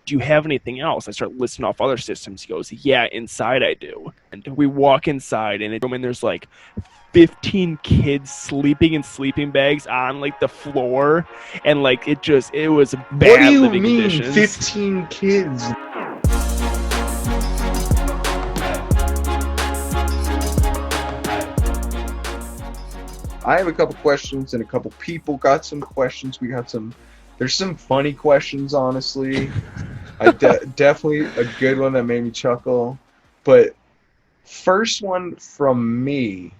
do you have anything else? I start listing off other systems. He goes, yeah, inside I do. And we walk inside, and there's like 15 kids sleeping in sleeping bags on like the floor, and like it was What do bad you living mean, conditions. 15 kids? I have a couple questions, and a couple people got some questions. There's some funny questions, honestly. Definitely a good one that made me chuckle. But first one from me,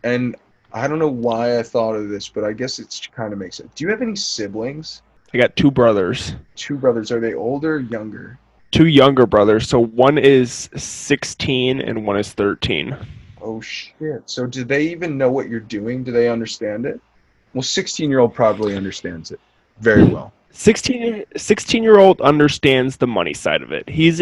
and I don't know why I thought of this, but I guess it kind of makes sense. Do you have any siblings? I got two brothers. Two brothers. Are they older or younger? Two younger brothers. So one is 16 and one is 13. Oh shit. So do they even know what you're doing? Do they understand it? Well, 16-year-old probably understands it very well. 16-year-old understands the money side of it. He's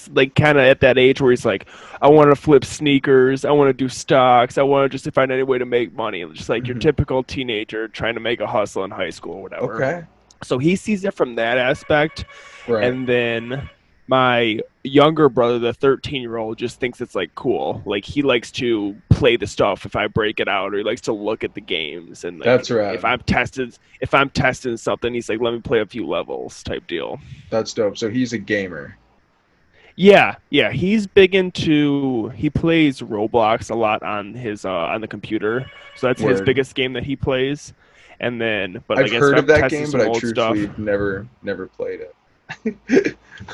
like kind of at that age where he's like, I want to flip sneakers, I want to do stocks, I want to just find any way to make money, just like your Hmm. typical teenager trying to make a hustle in high school or whatever. Okay. So he sees it from that aspect. Right. And then my younger brother, the 13-year-old, just thinks it's like cool. Like he likes to play the stuff if I break it out, or he likes to look at the games. And like That's right. if I'm testing something, he's like, let me play a few levels type deal. That's dope. So he's a gamer. Yeah, he's big into. He plays Roblox a lot on the computer, so that's his Word. biggest game that he plays. And then, but I've like I heard said, of I'm that testing game, but some I old stuff. truthfully never played it.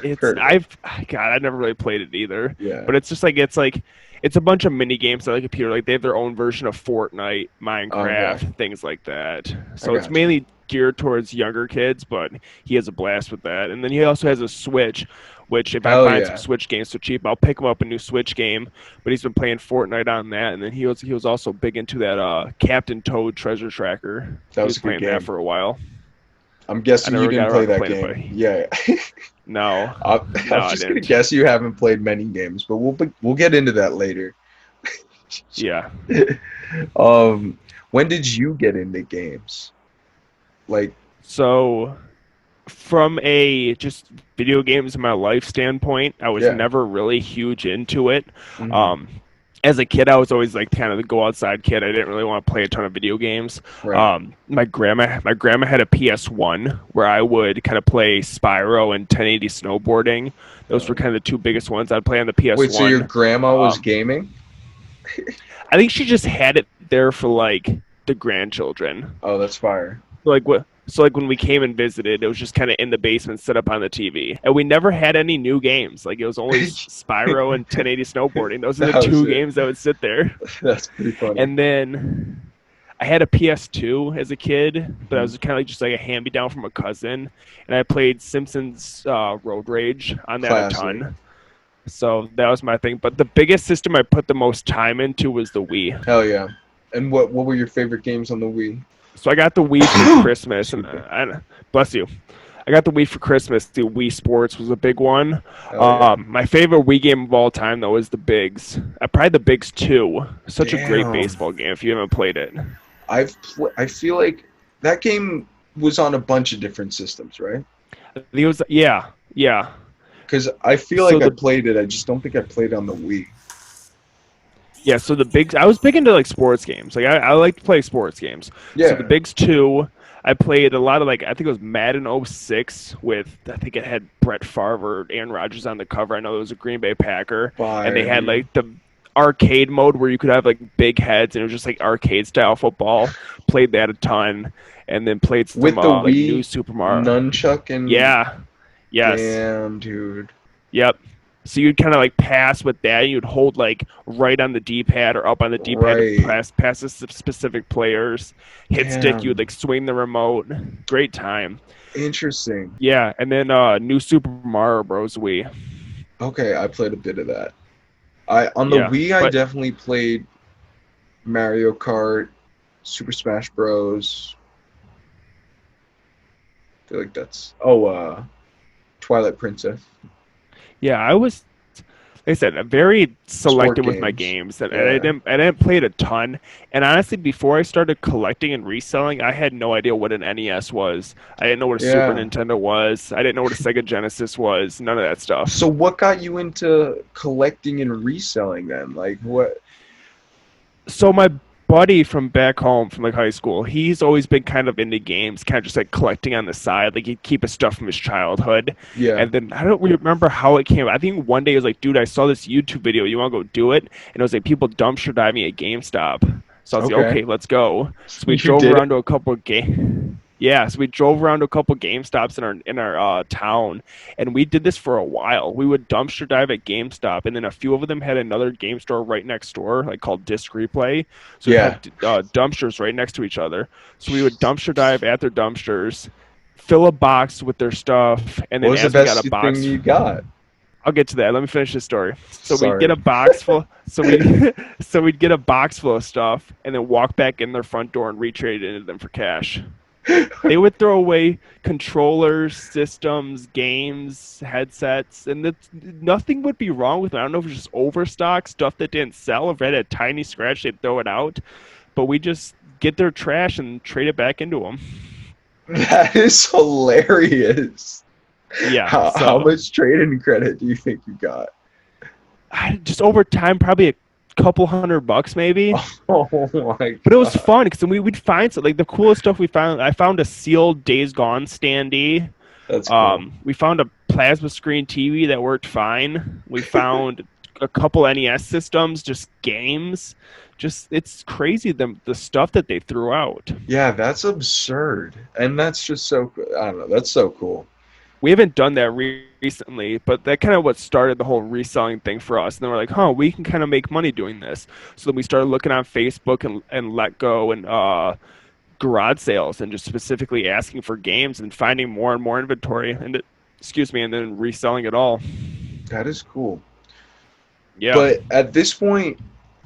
It's Heard of it. I've God, I never really played it either. Yeah. But it's a bunch of mini games on the computer. Like they have their own version of Fortnite, Okay. Minecraft, things like that. I So it's got you. mainly geared towards younger kids, but he has a blast with that. And then he also has a Switch, which if I Hell find some yeah. Switch games for cheap, I'll pick him up a new Switch game. But he's been playing Fortnite on that, and then he was also big into that Captain Toad Treasure Tracker. That He was was a good playing that game. for a while. I'm I guessing you never got didn't play around to that playing it, but game. Yeah. no, I'm no, I just gonna didn't. guess you haven't played many games, but we'll get into that later. Yeah. Um, when did you get into games? Like, So, from a just video games in my life standpoint, I was yeah. never really huge into it. Hmm. Um, as a kid, I was always like kind of the go outside kid. I didn't really want to play a ton of video games. Right. My grandma had a PS1 where I would kind of play Spyro and 1080 snowboarding. Those Oh were kind yeah. of the two biggest ones I'd play on the Wait, so your PS1. grandma was Um, gaming? I think she just had it there for like the grandchildren. Oh, that's fire. So like when we came and visited, it was just kind of in the basement, set up on the TV, and we never had any new games. Like it was only Spyro and 1080 snowboarding. Those are the That was two it. games that would sit there. That's pretty funny. And then I had a PS2 as a kid, but I Hmm. was kind of like just like a hand me down from a cousin, and I played Simpsons Road Rage on that a Classic. ton. So that was my thing. But the biggest system I put the most time into was the Wii. Hell yeah. And what were your favorite games on the Wii? So I got the Wii for Christmas, and Excuse me. bless you. I got the Wii for Christmas. The Wii Sports was a big one. Hell yeah. My favorite Wii game of all time, though, is the Bigs. Probably the Bigs 2. Such a great Damn. baseball game if you haven't played it. I feel like that game was on a bunch of different systems, right? I think it was, yeah. Because I feel So like I the played it. I just don't think I played on the Wii. Yeah, so the Bigs, I was big into like sports games. Like I like to play sports games. So the Yeah. Bigs 2, I played a lot of like I think it was Madden '06 with I think it had Brett Favre or Aaron Rodgers on the cover. I know it was a Green Bay Packer, and they Fire, had dude. like the arcade mode where you could have like big heads and it was just like arcade style football. Played that a ton, and then played some With the like new Wii Super Mario. nunchuck and Yeah, yes. damn, dude. Yep. So you'd kind of like pass with that. And you'd hold like right on the D-pad or up on the D-pad to Right. pass the specific players. Hit stick, you would Damn. like swing the remote. Great time. Interesting. Yeah, and then new Super Mario Bros. Wii. Okay, I played a bit of that. I on the Yeah, Wii I but definitely played Mario Kart, Super Smash Bros. I feel like that's Twilight Princess. yeah, I was I said, I'm very Sport selective with my games. games, and Yeah. I didn't play it a ton. And honestly, before I started collecting and reselling, I had no idea what an NES was. I didn't know what a Super Yeah. Nintendo was. I didn't know what a Sega Genesis was. None of that stuff. So what got you into collecting and reselling then? Like what? So my buddy from back home, from like high school, he's always been kind of into games, kind of just like collecting on the side. Like he'd keep his stuff from his childhood. Yeah. And then I don't remember how it came. I think one day he was like, "Dude, I saw this YouTube video. You want to go do it?" And it was like people dumpster diving at GameStop. So I was like, Okay. "Okay, let's go." So we You drove did it. around to a couple of game. Yeah, so we drove around to a couple GameStops in our town, and we did this for a while. We would dumpster dive at GameStop, and then a few of them had another game store right next door, like called Disc Replay. So it Yeah. had dumpsters right next to each other. So we would dumpster dive at their dumpsters, fill a box with their stuff, and What then was the as we got best a thing box, you got? I'll get to that. Let me finish the story. So we'd get Sorry. a box full. So we so we'd get a box full of stuff, and then walk back in their front door and retrade it into them for cash. They would throw away controllers, systems, games, headsets, and nothing would be wrong with it. I don't know if it was just overstock, stuff that didn't sell. If it had a tiny scratch, they'd throw it out. But we just get their trash and trade it back into them. That is hilarious. Yeah, How so much trading credit do you think you got? just over time, probably a couple $100 maybe. Oh my But it was God. fun because we'd find so like the coolest stuff we found. I found a sealed Days Gone standee. That's cool. We found a plasma screen TV that worked fine. We found a couple NES systems, just games. Just it's crazy the stuff that they threw out. Yeah, that's absurd. And that's just so, I don't know, that's so cool. We haven't done that recently, but that kind of what started the whole reselling thing for us. And then we're like, huh, we can kind of make money doing this. So then we started looking on Facebook and Let Go and garage sales and just specifically asking for games and finding more and more inventory excuse me, and then reselling it all. That is cool. Yeah. But at this point,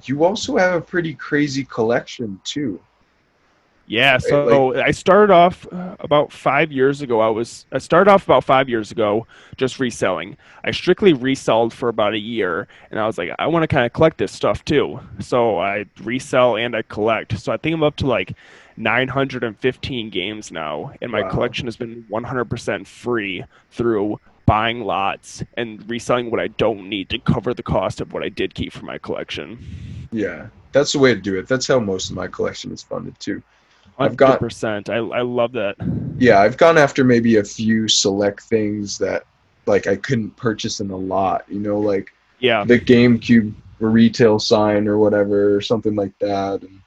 you also have a pretty crazy collection too, Yeah, right? Like, so I started off about 5 years ago. I started off about 5 years ago just reselling. I strictly resold for about a year, and I was like, I want to kind of collect this stuff too. So I resell and I collect. So I think I'm up to like 915 games now, and my wow. collection has been 100% free through buying lots and reselling what I don't need to cover the cost of what I did keep for my collection. Yeah, that's the way to do it. That's how most of my collection is funded too. I've got, 100%. I love that. yeah, I've gone after maybe a few select things that like I couldn't purchase in a lot, like Yeah. the GameCube retail sign or whatever, or something like that. And,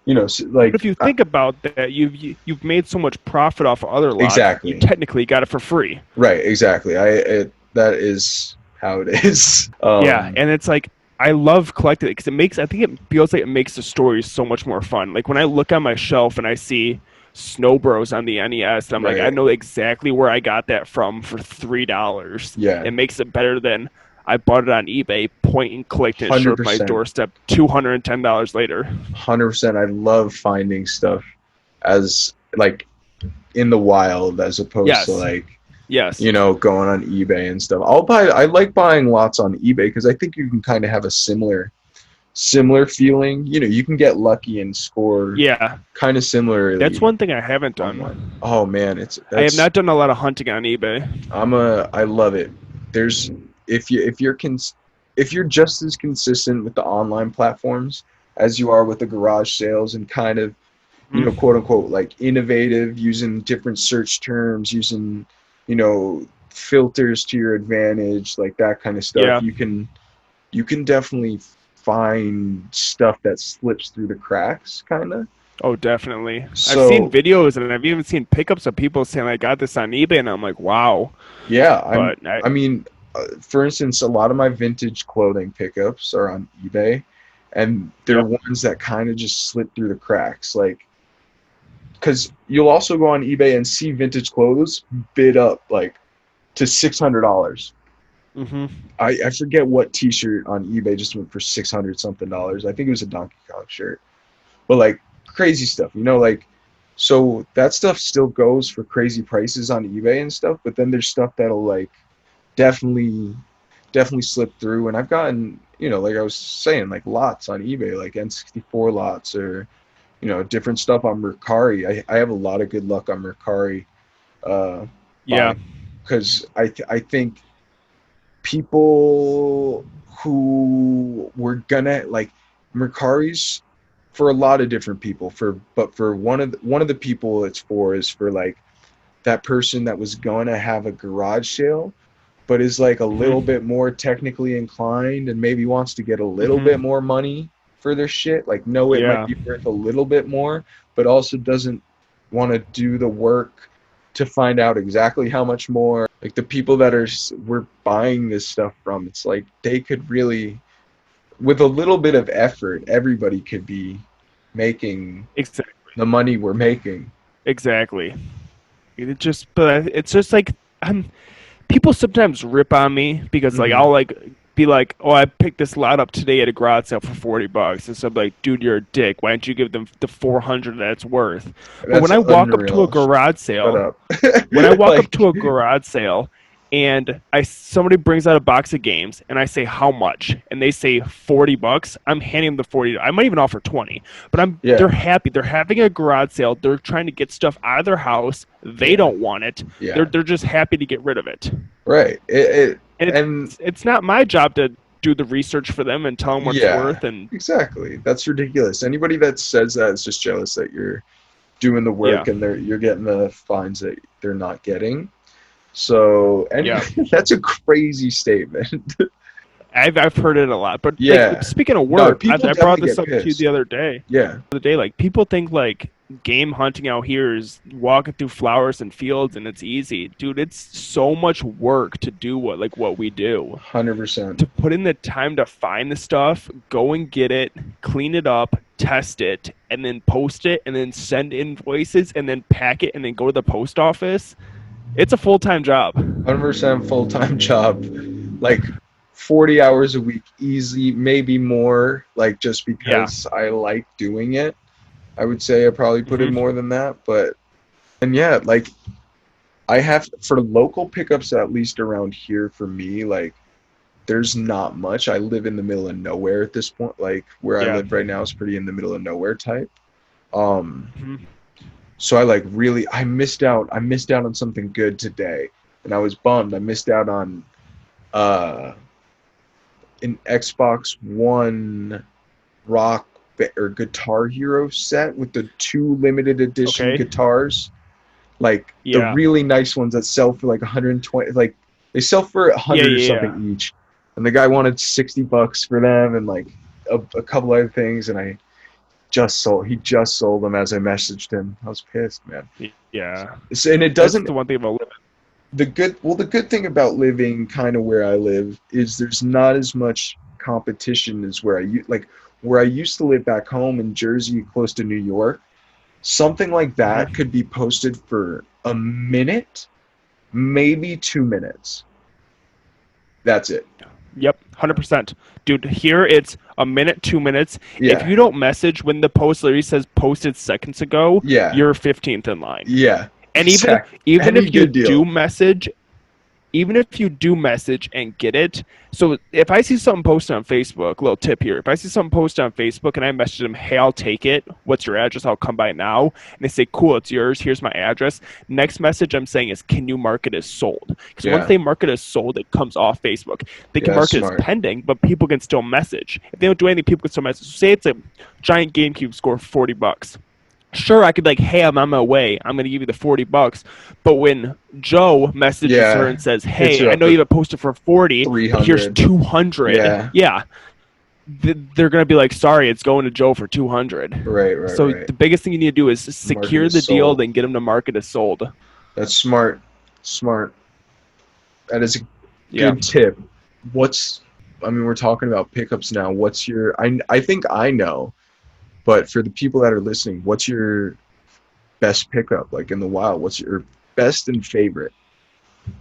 But if you think about that, you've made so much profit off of other lots. You exactly. technically got it for free. Right, exactly. That is how it is. Yeah, and it's like I love collecting it because it makes I think it feels like it makes the stories so much more fun. Like when I look on my shelf and I see Snow Bros on the NES, I'm like, I Right. know exactly where I got that from for $3. Yeah. It makes it better than I bought it on eBay, point and clicked, and it showed up my 100%. doorstep $210 later. 100%. I love finding stuff as like in the wild as opposed to Yes, like, yes, going on eBay and stuff. I like buying lots on eBay because I think you can kind of have a similar feeling. You can get lucky and score yeah. kind of That's similarly one thing I haven't online. done. Oh man, I have not done a lot of hunting on eBay. I love it. There's if you're just as consistent with the online platforms as you are with the garage sales and kind of, Mhm. quote unquote, like innovative, using different search terms, using, filters to your advantage, like that kind of stuff, Yeah. you can definitely find stuff that slips through the cracks, kind of. Oh, definitely. I've seen So videos and I've even seen pickups of people saying I got this on eBay, and I'm like, wow. yeah, But I mean, for instance, a lot of my vintage clothing pickups are on eBay, and they're yep. ones that kind of just slip through the cracks, like because you'll also go on eBay and see vintage clothes bid up like to $600. Hmm. I forget what T-shirt on eBay just went for 600 something dollars. I think it was a Donkey Kong shirt, but like crazy stuff, like. So that stuff still goes for crazy prices on eBay and stuff, but then there's stuff that'll like definitely definitely slipped through, and I've gotten, like I was saying, like lots on eBay, like N64 lots, or different stuff on Mercari. I have a lot of good luck on Mercari, uh, Yeah. buying, because I think people who were gonna like Mercari's for a lot of different people, but for one of the people it's for is for like that person that was gonna have a garage sale but is like a little Hmm. bit more technically inclined and maybe wants to get a little bit Hmm. more money for their shit. Like, know it might Yeah. be worth a little bit more, but also doesn't want to do the work to find out exactly how much more. Like the people that we're buying this stuff from, it's like they could really, with a little bit of effort, everybody could be making Exactly. the money we're making. Exactly. But it's just like, people sometimes rip on me because like Hmm. I'll like be like, oh, I picked this lot up today at a garage sale for $40, and so I'm like, dude, you're a dick. Why don't you give them the 400 that it's worth? But That's unreal. Shut up. When I walk up Like, to a garage sale and I somebody brings out a box of games and I say how much and they say $40, I'm handing them the 40. I might even offer 20, but they're yeah, happy. They're having a garage sale. They're trying to get stuff out of their house. They yeah, don't want it. yeah. They're just happy to get rid of it. Right. And And it's not my job to do the research for them and tell them what it's yeah, worth. And exactly. That's ridiculous. Anybody that says that is just jealous that you're doing the yeah, work and you're getting the fines that they're not getting. So, yeah. that's a crazy statement. I've heard it a lot. But like Yeah. speaking of No, work, people I brought definitely this get up to you the pissed. other day. Yeah. Like people think like game hunting out here is walking through flowers and fields and it's easy, dude. It's so much work to do what we do, 100%. to put in the time to find the stuff, go and get it, clean it up, test it, and then post it, and then send invoices, and then pack it, and then go to the post office. It's a full-time job. 100% full-time job. Like 40 hours a week easy, maybe more, like just Yeah. because I like doing it. I would say I probably put in Hmm. more than that, but and yeah, like I have for local pickups at least around here for me, like there's not much. I live in the middle of nowhere at this point. Like where I Yeah. live right now is pretty in the middle of nowhere type. Um, Hmm. so I like really I missed out. I missed out on something good today, and I was bummed. I missed out on uh an Xbox One rock or Guitar Hero set with the two limited edition Okay. guitars, like the Yeah. really nice ones that sell for like 120, like they sell for a Yeah. hundred or Yeah. something Yeah. each, and the guy wanted $60 for them and like a couple other things, and he just sold them as I messaged him. I was pissed, man. Yeah. And it That's doesn't the one thing about living. the good thing about living kind of where I live is there's not as much competition as where I used to live back home in Jersey, close to New York. Something like that Hmm. could be posted for a minute, maybe 2 minutes. That's it. Yep, 100%. Dude, here it's a minute, 2 minutes. If Yeah, you don't message when the post literally says posted seconds ago, yeah, you're 15th in line. yeah. And even Exactly. even Any if you good do deal. message, even if you do message and get it, so if I see something posted on Facebook, little tip here, if I see something posted on Facebook and I message them, hey, I'll take it. What's your address? I'll come by now. And they say, cool, it's yours. Here's my address. Next message I'm saying is, can you mark it as sold? Because once Yeah, they mark it as sold, it comes off Facebook. They can yeah. mark it as Smart. pending, but people can still message. If they don't do anything, people can still message. Say it's a giant GameCube score for $40. Sure, I could be like, hey, I'm on my way. I'm gonna give you the $40. But when Joe messages her Yeah, and says, hits hey, you I up know for you have it posted for 40, but here's 300. 200. Yeah, Yeah, they're gonna be like, sorry, it's going to Joe for 200. right, right, So right. the biggest thing you need to do is Market secure is the deal, sold. then get them to market as sold. That's smart. Smart. That is a Yeah. good tip. What's, I mean, we're talking about pickups now. I think I know, but for the people that are listening, what's your best pickup like in the wild? What's your best and favorite that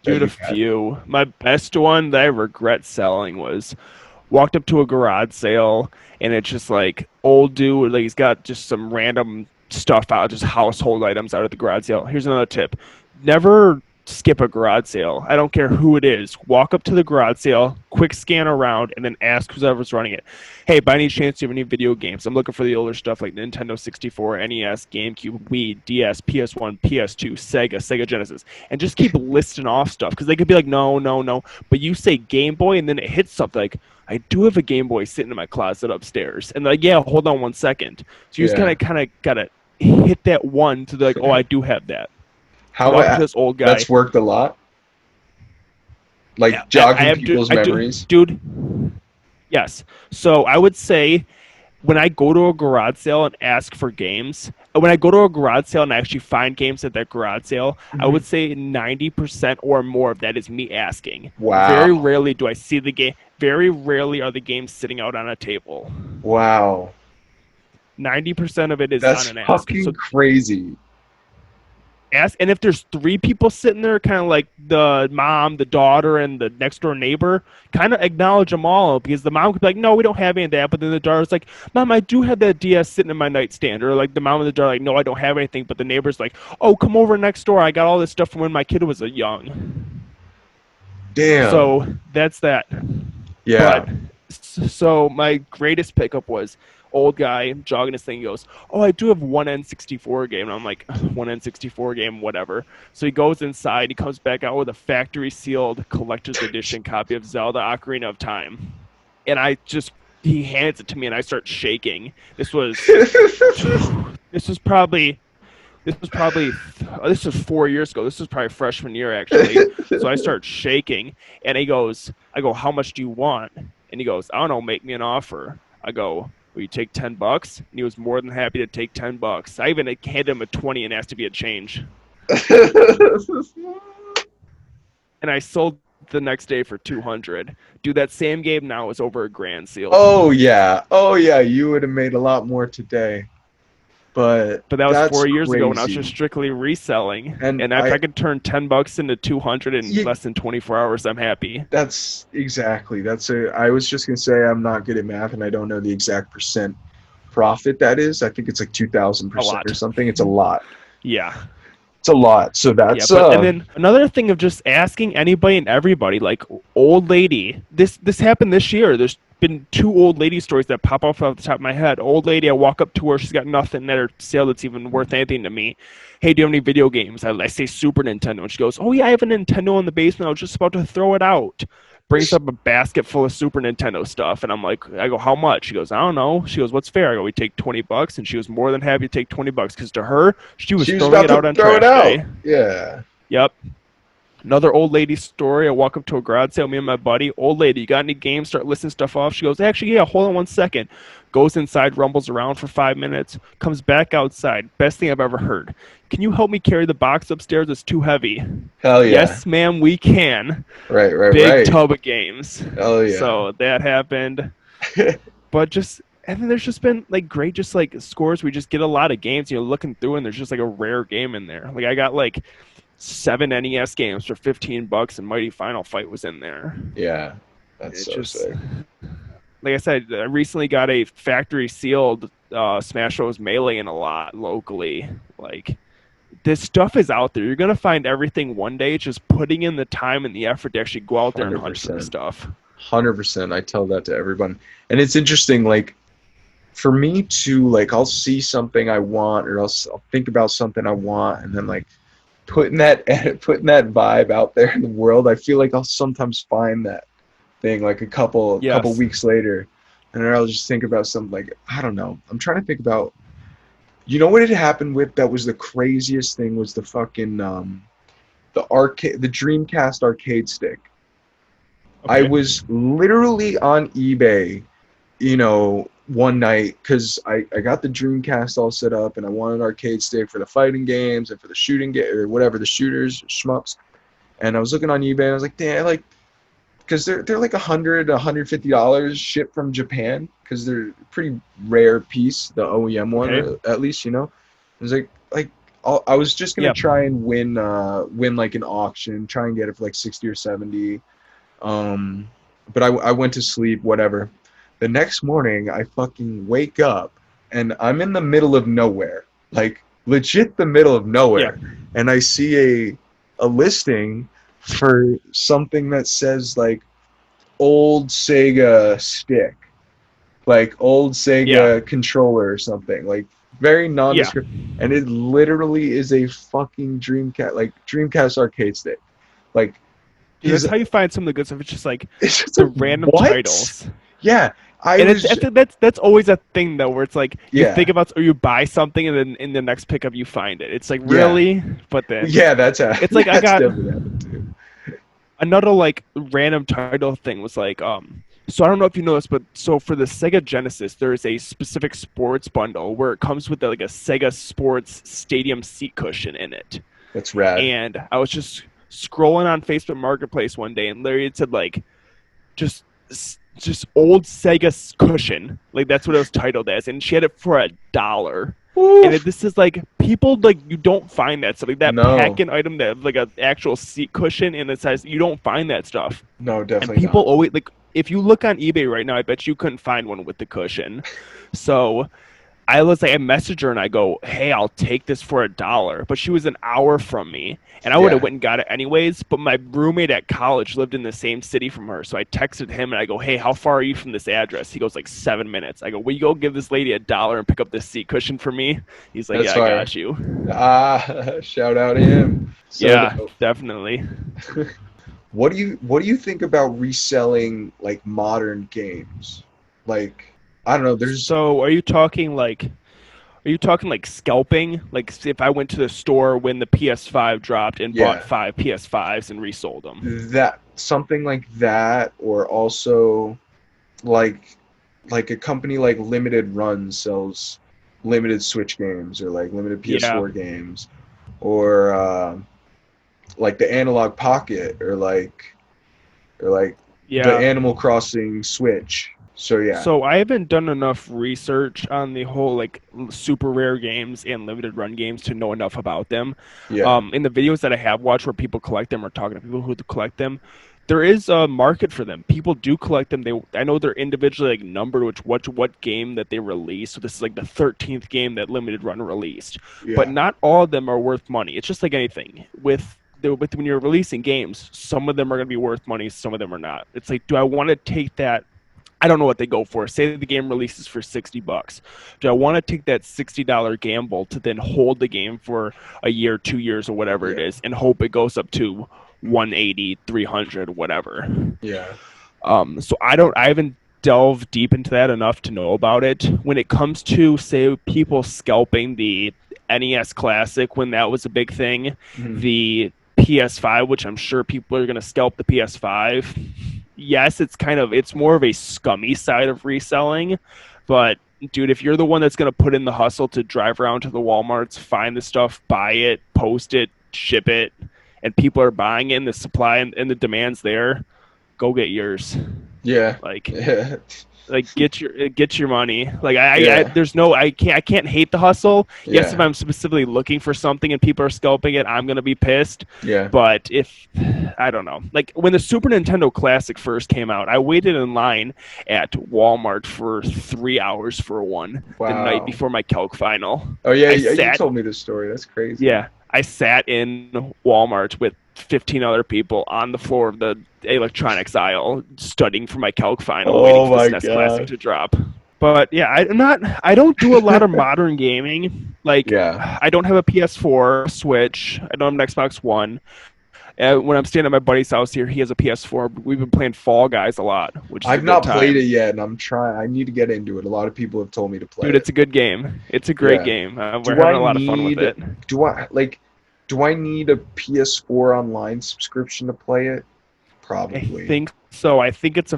Dude, a you've had? few. My best one that I regret selling was walked up to a garage sale and it's just like old dude, like he's got just some random stuff out, just household items out of the garage sale. Here's another tip. Never skip a garage sale. I don't care who it is. Walk up to the garage sale, quick scan around, and then ask whoever's running it, hey, by any chance, do you have any video games? I'm looking for the older stuff like Nintendo 64, NES, GameCube, Wii, DS, PS1, PS2, Sega Genesis, and just keep listing off stuff because they could be like, no, no, no. But you say Game Boy, and then it hits something like, I do have a Game Boy sitting in my closet upstairs. And they're like, yeah, hold on 1 second. So you just Yeah. kind of got to hit that one to be like, oh, I do have that. How Walk up to this old guy. that's worked a lot. Yeah, Like I jogging have, people's I do, memories. dude. Yes. So I would say when I go to a garage sale and ask for games, when I go to a garage sale and actually find games at that garage sale, I Mhm. would say 90% or more of that is me asking. Very Wow. rarely do I see the game. Very rarely are the games sitting out on a table. Wow. 90% of it is on That's an ask. fucking So crazy. ask, and if there's three people sitting there, kind of like the mom, the daughter, and the next door neighbor, kind of acknowledge them all because the mom could be like, no, we don't have any of that, but then the daughter's like, mom, I do have that DS sitting in my nightstand, or like the mom and the daughter are like, no, I don't have anything, but the neighbor's like, oh, come over next door, I got all this stuff from when my kid was young. Damn. So that's that. But Yeah. so my greatest pickup was old guy jogging his thing. He goes, oh, I do have one N64 game. And I'm like, one N64 game, whatever. So he goes inside. He comes back out with a factory sealed collector's edition copy of Zelda Ocarina of Time. And he hands it to me and I start shaking. This was probably this was 4 years ago. This was probably freshman year actually. So I start shaking, and I go, how much do you want? And he goes, I don't know, make me an offer. I go, will you take $10? And he was more than happy to take $10. I even handed him a 20 and asked if he had change. And I sold the next day for 200. Dude, that same game now is over $1,000 sealed. Oh yeah. Oh yeah. You would have made a lot more today. But But that was that's 4 years ago when I was just crazy. strictly reselling. And And if I could turn $10 into 200 in you, less than 24 hours, I'm happy. that's exactly. I was just gonna say I'm not good at math and I don't know the exact percent profit that is. I think it's like A 2,000% or lot. something. It's a lot. Yeah. It's a lot. So Yeah, that's but and then another thing of just asking anybody and everybody, like old lady. This happened this year. There's been two old lady stories that pop off the top of my head. Old lady, I walk up to her, she's got nothing at her sale that's even worth anything to me. Hey, do you have any video games? I say Super Nintendo, and she goes, oh yeah, I have a Nintendo in the basement. I was just about to throw it out. Brings up a basket full of Super Nintendo stuff, and I go, how much? She goes, I don't know. She goes, what's fair? I go, we take $20, and she was more than happy to take $20 because to her, she was she was throwing about it to out on throw it trash out. day. Yeah. Yep. Another old lady story. I walk up to a garage sale, me and my buddy. Old lady, you got any games? Start listing stuff off. She goes, actually, yeah, hold on 1 second. Goes inside, rumbles around for 5 minutes, comes back outside. Best thing I've ever heard. Can you help me carry the box upstairs? It's too heavy. Hell yeah. Yes, ma'am, we can. Right, right, Big right. tub of games. Hell yeah. So that happened. But and then there's just been like great just like scores. We just get a lot of games, looking through and there's just like a rare game in there. Like I got like 7 NES games for $15 and Mighty Final Fight was in there. Yeah. That's It so just sick. like I said, I recently got a factory sealed Smash Bros. Melee in a lot locally. Like this stuff is out there. You're gonna find everything one day. It's just putting in the time and the effort to actually go out there and hunt for the 100%. stuff. 100%. I tell that to everyone. And it's interesting, like, for me to, like, I'll see something I want or I'll think about something I want and then, like, putting that vibe out there in the world, I feel like I'll sometimes find that thing, like, a couple Yes. weeks later. And then I'll just think about something, like, I don't know. I'm trying to think about, what had happened with that was the craziest thing was the fucking, the Dreamcast arcade stick. I Okay. was literally on eBay, one night because I got the Dreamcast all set up and I wanted an arcade stick for the fighting games and for the shooting game or whatever, the shooters, shmups. And I was looking on eBay and I was like, damn, like, because they're like $150 shipped from Japan because they're a pretty rare piece, the OEM one, Okay. or at least, I was like I was just gonna Yep. try and win like an auction, try and get it for like 60 or 70. But I went to sleep, whatever. The next morning, I fucking wake up, and I'm in the middle of nowhere, like legit the middle of Yeah. nowhere, and I see a listing for something that says like old Sega stick, like old Yeah. Sega controller or something, like very Yeah. nondescript, and it literally is a fucking Dreamcast, like Dreamcast arcade stick. Like Dude, he's that's how you find some of the good stuff. It's just like it's just the like random what? titles. Yeah, I And it's I was think that's always a thing though, where it's like you think yeah about or you buy something and then in the next pickup you find it. It's like yeah really, but then yeah it's like I that's got definitely happened too. another like random title thing was like so I don't know if you know this, but so for the Sega Genesis there is a specific sports bundle where it comes with like a Sega Sports Stadium seat cushion in it. That's rad. And I was just scrolling on Facebook Marketplace one day and Larry had said like just just old Sega cushion. Like that's what it was titled as, and she had it for $1. And Oof. this is like people like you don't find that stuff like that No, pack-in item that like an actual seat cushion and it says you don't find that stuff. no, And definitely people not. always like if you look on eBay right now, I bet you couldn't find one with the cushion. So I was like, I messaged her and I go, "Hey, I'll take this for $1." But she was an hour from me, and I would have Yeah, went and got it anyways. But my roommate at college lived in the same city from her, so I texted him and I go, "Hey, how far are you from this address?" He goes like 7 minutes. I go, "Will you go give this lady $1 and pick up this seat cushion for me?" He's like, that's "Yeah, I fire. got you." Shout out to him. So Yeah, dope. definitely. What do you think about reselling like modern games? Like I don't know, there's So, are you talking like scalping? Like if I went to the store when the PS5 dropped and bought yeah, 5 PS5s and resold them? that something like that, or also like a company like Limited Run sells limited Switch games or like limited Yeah, PS4 games, or like the Analog Pocket, or like the yeah. Animal Crossing Switch. So yeah, So I haven't done enough research on the whole like super rare games and limited run games to know enough about them. yeah, In the videos that I have watched where people collect them or talking to people who collect them, there is a market for them. People do collect them. I know they're individually like numbered, which what game that they release. So this is like the 13th game that limited run released, but yeah, not all of them are worth money. It's just like anything with when you're releasing games, some of them are going to be worth money, some of them are not. It's like, do I want to take that? I don't know what they go for. Say the game releases for $60. Do I want to take that $60 gamble to then hold the game for a year, 2 years, or whatever it yeah, is, and hope it goes up to 180, 300, whatever? yeah, So I haven't delved deep into that enough to know about it. When it comes to say people scalping the NES Classic when that was a big thing, mhm, the PS5, which I'm sure people are going to scalp the PS5. Yes, it's more of a scummy side of reselling, but dude, if you're the one that's going to put in the hustle to drive around to the Walmarts, find the stuff, buy it, post it, ship it, and people are buying it, and the supply and the demand's there, go get yours. yeah, Like yeah, get your money. Like yeah, there's no I can't hate the hustle. Yes, if yeah, I'm specifically looking for something and people are scalping it, I'm gonna be pissed. yeah. But if I don't know, like when the Super Nintendo Classic first came out, I waited in line at Walmart for 3 hours for one the night Wow. before my calc final. Oh yeah, I yeah, you sat told me this story. That's crazy. yeah, I sat in Walmart with 15 other people on the floor of the electronics aisle studying for my calc final, waiting Oh for this my SNES Classic god. to drop. But yeah, I don't do a lot of modern gaming. Like Yeah. I don't have a PS4, Switch. I don't have an Xbox One. When I'm staying at my buddy's house here, he has a PS4. We've been playing Fall Guys a lot, which is a I've good not played it time. yet, and I'm trying. I need to get into it. A lot of people have told me to play Dude, it. it's a good game. It's a great Yeah. game. We're Do having I a lot of fun with need it. do I like do I need a PS4 online subscription to play it? I Probably. think so. I think it's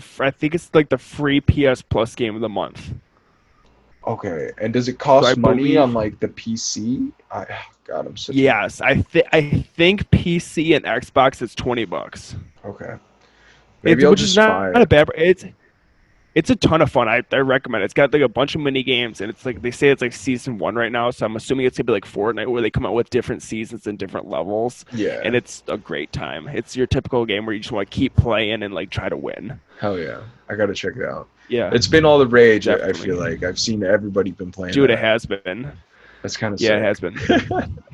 like the free PS Plus game of the month. Okay. And does it So I cost money on believe like the PC? God, I'm such a yes. I think PC and Xbox is $20. okay. Maybe It's I'll which is just not try a it. bad. It's a ton of fun. I recommend it. It's got like a bunch of mini games, and it's like they say it's like season one right now. So I'm assuming it's gonna be like Fortnite, where they come out with different seasons and different levels, and Yeah. it's a great time. It's your typical game where you just want to keep playing and like try to win. Hell yeah. I gotta check it out. Yeah, It's been all the rage, I definitely, feel like. I've seen everybody been playing dude. It that. has been. That's kind of Yeah, it sick. has been.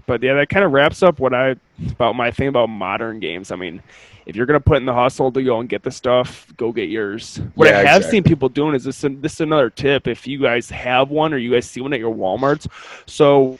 But yeah, that kind of wraps up what I about my thing about modern games. I mean, if you're gonna put in the hustle to go and get the stuff, go get yours. What I Yeah, have seen exactly. people doing is this is another tip. If you guys have one or you guys see one at your WalMarts, so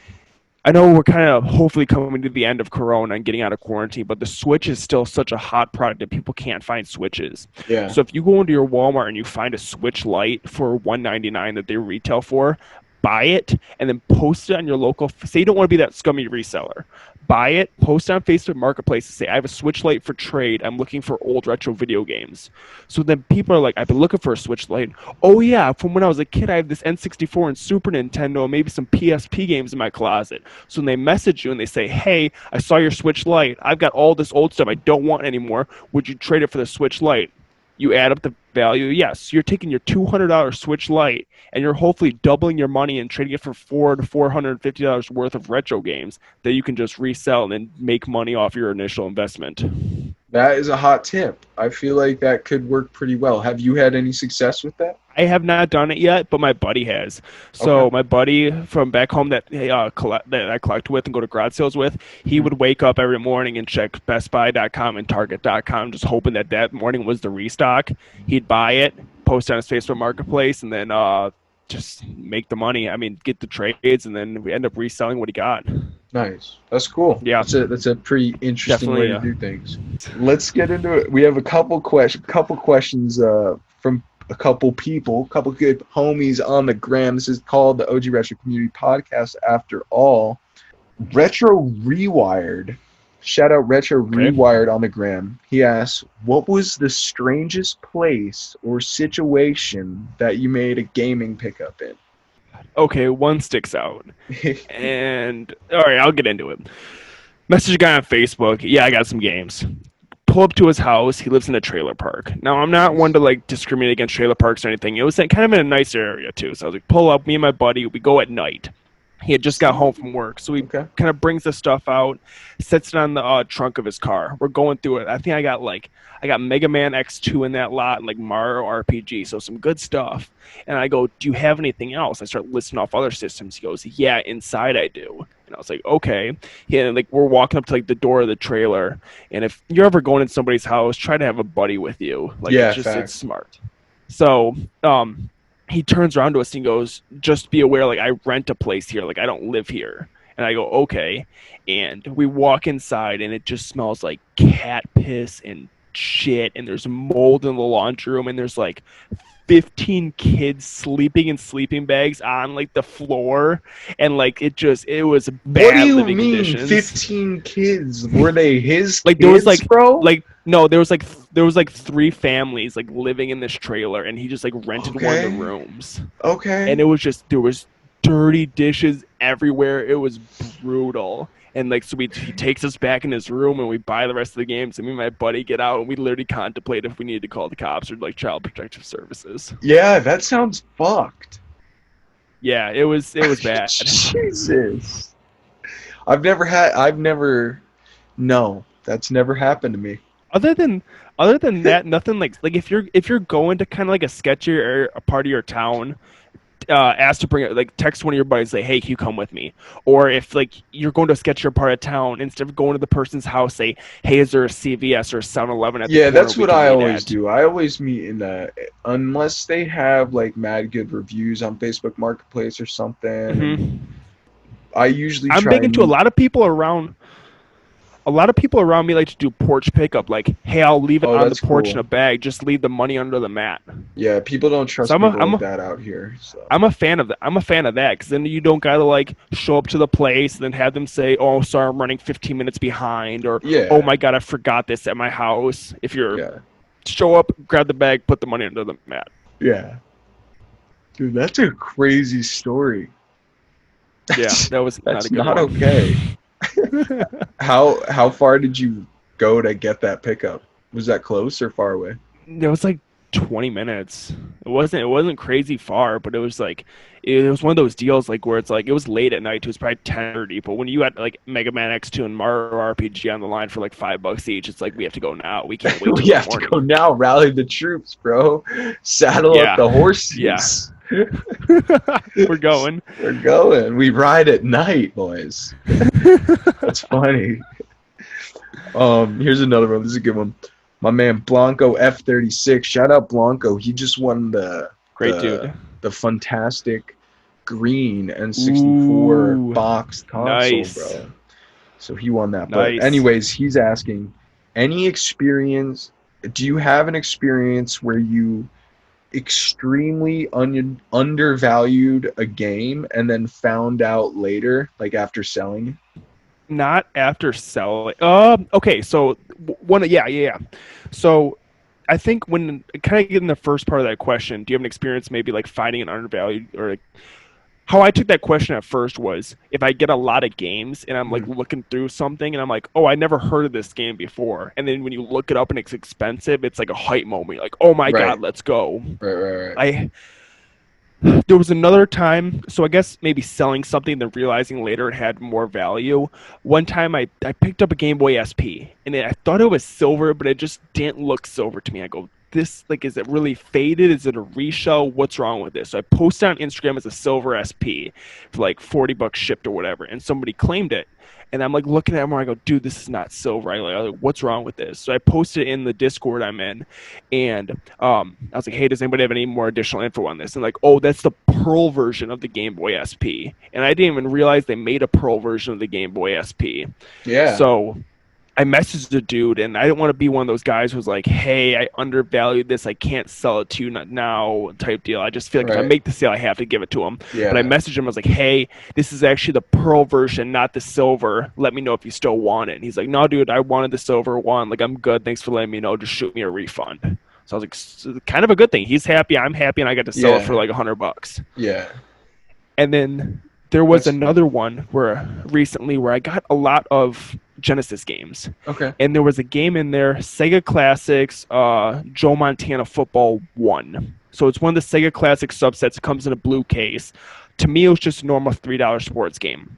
I know we're kind of hopefully coming to the end of Corona and getting out of quarantine, but the Switch is still such a hot product that people can't find Switches. Yeah. So if you go into your Walmart and you find a Switch Lite for $199 that they retail for, buy it and then post it on your local. Say you don't want to be that scummy reseller. Buy it, post it on Facebook Marketplace and say, I have a Switch Lite for trade. I'm looking for old retro video games. So then people are like, I've been looking for a Switch Lite. Oh, yeah, from when I was a kid, I have this N64 and Super Nintendo, and maybe some PSP games in my closet. So when they message you and they say, hey, I saw your Switch Lite. I've got all this old stuff I don't want anymore. Would you trade it for the Switch Lite? You add up the value. Yes, you're taking your $200 Switch Lite and you're hopefully doubling your money and trading it for $400 to $450 worth of retro games that you can just resell and make money off your initial investment. That is a hot tip. I feel like that could work pretty well. Have you had any success with that? I have not done it yet, but my buddy has. Okay. So my buddy from back home that that I collect with and go to garage sales with, he would wake up every morning and check BestBuy.com and Target.com, just hoping that that morning was the restock. He'd buy it, post it on his Facebook Marketplace, and then just make the money. I mean, get the trades, and then we end up reselling what he got. Nice. That's cool. Yeah, That's a pretty interesting way definitely. to do things. Let's get into it. We have a couple questions from a couple people, a couple good homies on the gram. This is called the OG Retro Community Podcast. After all, Retro Rewired. Shout out Retro Okay. Rewired on the gram. He asks, "What was the strangest place or situation that you made a gaming pickup in?" Okay, one sticks out. And all right, I'll get into it. Message a guy on Facebook. Yeah, I got some games. Pull up to his house. He lives in a trailer park. Now, I'm not one to like discriminate against trailer parks or anything. It was kind of in a nice area too. So I was like, pull up. Me and my buddy. We go at night. He had just got home from work, so he Okay. kind of brings the stuff out, sets it on the trunk of his car. We're going through it. I think I got Mega Man X2 in that lot, and like Mario RPG, so some good stuff. And I go, do you have anything else? I start listing off other systems. He goes, yeah, inside I do. And I was like, okay. Yeah, like we're walking up to like the door of the trailer, and if you're ever going in somebody's house, try to have a buddy with you. Like Yeah, it's facts. smart. So, he turns around to us and goes, just be aware, like I rent a place here, like I don't live here. And I go, okay. And we walk inside and it just smells like cat piss and shit. And there's mold in the laundry room and there's like 15 kids sleeping in sleeping bags on like the floor. And like it was What do bad you living mean, conditions. 15 kids? Were they his Like kids, bro? no, there was like three families like living in this trailer and he just like rented one of the Okay. rooms. And Okay. it was just there was dirty dishes everywhere. It was brutal. And like so he takes us back in his room and we buy the rest of the games and me and my buddy get out and we literally contemplate if we needed to call the cops or like child protective services. Yeah, that sounds fucked. Yeah, it was bad. Jesus. No, that's never happened to me. Other than that, nothing like if you're going to kind of like a sketchy or a part of your town, ask to bring it, like text one of your buddies, say, hey, can you come with me? Or if like you're going to a sketchier part of town, instead of going to the person's house, say, hey, is there a CVS or a 7-Eleven at the Yeah, corner that's we what can I meet always at? do. I always meet in unless they have like mad good reviews on Facebook Marketplace or something. Hmm. I usually I'm try big and into meet. a lot of people around me like to do porch pickup, like, hey, I'll leave it Oh, on the that's porch in cool. a bag, just leave the money under the mat. Yeah, people don't So trust people like that out here. So I'm a fan of that. I'm a fan of that because then you don't gotta like show up to the place and then have them say, "Oh, sorry, I'm running 15 minutes behind," or "Oh yeah, my god, I forgot this at my house." If you're yeah, show up, grab the bag, put the money under the mat. yeah. Dude, that's a crazy story. Yeah, that was not a That's good not one. okay. How far did you go to get that pickup? Was that close or far away? It was like 20 minutes. It wasn't crazy far, but it was one of those deals like where it's like it was late at night. It was probably 10:30, but when you had like Mega Man X2 and Mario RPG on the line for like $5 each, it's like we have to go now. We can't wait till We the have to morning. go now. Rally the troops, bro. Saddle up Yeah, the yeah. horses. We're going. We're going. We ride at night, boys. That's funny. Here's another one. This is a good one. My man Blanco F36. Shout out Blanco. He just won Great the dude. the fantastic green N64 Ooh, boxed console, nice, bro. So he won that. But nice. anyways, he's asking, any experience? Do you have an experience where you extremely undervalued a game and then found out later, like after selling? Not after selling. Okay, so yeah. So I think when kind of getting the first part of that question, do you have an experience maybe like finding an undervalued or like, how I took that question at first was if I get a lot of games and I'm like Mhm. looking through something and I'm like, oh, I never heard of this game before. And then when you look it up and it's expensive, it's like a hype moment. You're like, oh my Right, God, let's go. right. I There was another time, so I guess maybe selling something then realizing later it had more value. One time I picked up a Game Boy SP and I thought it was silver, but it just didn't look silver to me. I go, this, like, is it really faded? Is it a reshell? What's wrong with this? So I posted on Instagram as a silver SP for like 40 bucks shipped or whatever, and somebody claimed it. And I'm like looking at him where I go, dude, this is not silver. I like, what's wrong with this? So I posted it in the Discord I'm in, and I was like, hey, does anybody have any more additional info on this? And like, oh, that's the Pearl version of the Game Boy SP. And I didn't even realize they made a Pearl version of the Game Boy SP. Yeah, So I messaged the dude, and I didn't want to be one of those guys who's like, hey, I undervalued this. I can't sell it to you now type deal. I just feel like if I right. make the sale, I have to give it to him. But I Yeah, messaged him. I was like, hey, this is actually the Pearl version, not the silver. Let me know if you still want it. And he's like, no, dude, I wanted the silver one. Like, I'm good. Thanks for letting me know. Just shoot me a refund. So I was like, kind of a good thing. He's happy. I'm happy. And I got to sell it for yeah, like $100. yeah. And then there was That's another one where recently where I got a lot of Genesis games. okay. And there was a game in there, Sega Classics, Joe Montana Football 1. So it's one of the Sega Classic subsets. It comes in a blue case. To me, it was just a normal $3 sports game.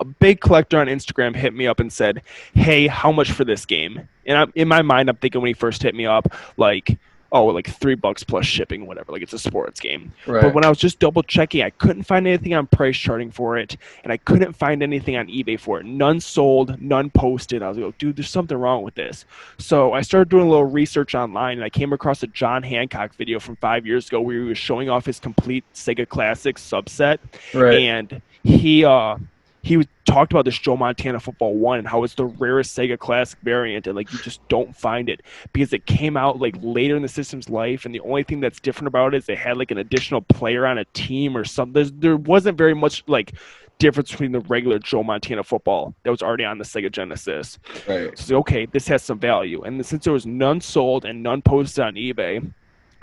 A big collector on Instagram hit me up and said, hey, how much for this game? And in my mind, I'm thinking when he first hit me up, like, oh, like $3 plus shipping, whatever. Like it's a sports game. But Right. when I was just double checking, I couldn't find anything on price charting for it, and I couldn't find anything on eBay for it. None sold, none posted. I was like, oh, dude, there's something wrong with this. So I started doing a little research online, and I came across a John Hancock video from 5 years ago where he was showing off his complete Sega Classics subset, Right. and he talked about this Joe Montana Football 1 and how it's the rarest Sega Classic variant, and like you just don't find it because it came out like later in the system's life, and the only thing that's different about it is they had like an additional player on a team or something. There wasn't very much like difference between the regular Joe Montana Football that was already on the Sega Genesis. Right. So okay, this has some value, and since there was none sold and none posted on eBay,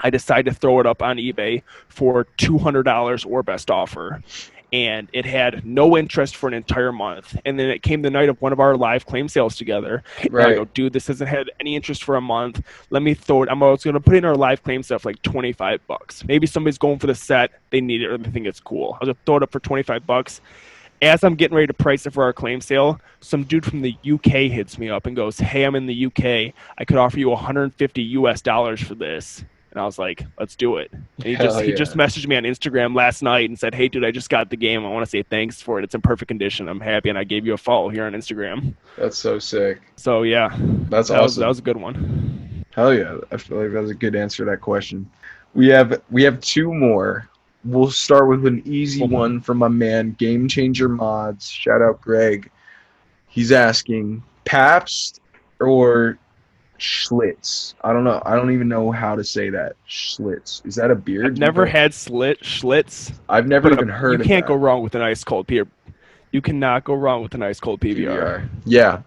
I decided to throw it up on eBay for $200 or best offer. And it had no interest for an entire month. And then it came the night of one of our live claim sales together. And I Right. go, dude, this hasn't had any interest for a month. Let me throw it. I was going to put in our live claim stuff like $25. Maybe somebody's going for the set, they need it, or they think it's cool. I was going to throw it up for $25. As I'm getting ready to price it for our claim sale, some dude from the UK hits me up and goes, hey, I'm in the UK. I could offer you 150 US dollars for this. And I was like, let's do it. And Hell he just yeah. messaged me on Instagram last night and said, hey, dude, I just got the game. I want to say thanks for it. It's in perfect condition. I'm happy. And I gave you a follow here on Instagram. That's so sick. So, yeah, That's that awesome. was a good one. Hell yeah. I feel like that was a good answer to that question. We have two more. We'll start with an easy Cool. one from my man, Game Changer Mods. Shout out Greg. He's asking Pabst or Schlitz. I don't know. I don't even know how to say that. Schlitz. Is that a beer? I've Do you never know? had Schlitz, I've never but even you heard of can't go that. wrong with an ice cold beer. You cannot go wrong with an ice cold PBR. PBR. Yeah.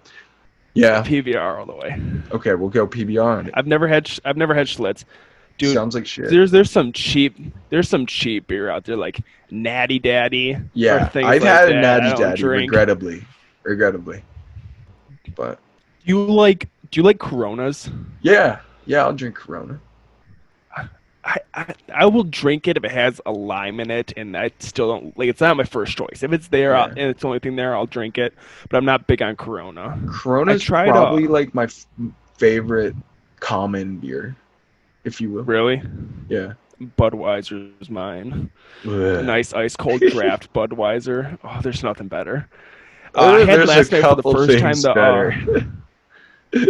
Yeah. PBR all the way. Okay, we'll go PBR on it. I've never had Schlitz. Dude, Sounds like shit. there's some cheap beer out there like Natty Daddy or Yeah, things I've like had a that. I Natty don't Daddy, drink. regrettably. But Do you like Coronas? yeah, yeah, I'll drink Corona. I will drink it if it has a lime in it, and I still don't like. It's not my first choice. If it's there Yeah, and it's the only thing there, I'll drink it. But I'm not big on Corona. I Corona's tried probably like my favorite common beer, if you will. really. Yeah, Budweiser's mine. A Ugh. nice ice cold draft Budweiser. Oh, there's nothing better. I had There's a last night for the couple first time things the better.